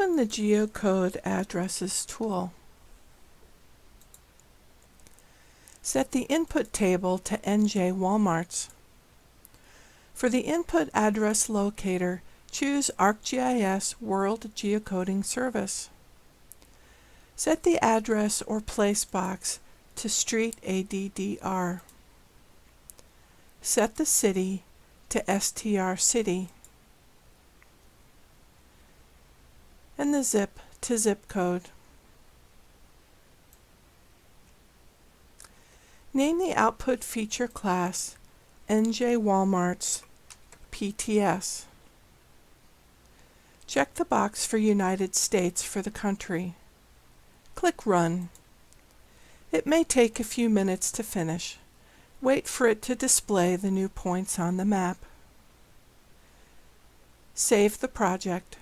Open the Geocode Addresses tool. Set the input table to NJ Walmarts. For the input address locator, choose ArcGIS World Geocoding Service. Set the address or place box to Street ADDR. Set the city to STR City and the zip to zip code. Name the output feature class NJ Walmarts PTS. Check the box for United States for the country. Click Run. It may take a few minutes to finish. Wait for it to display the new points on the map. Save the project.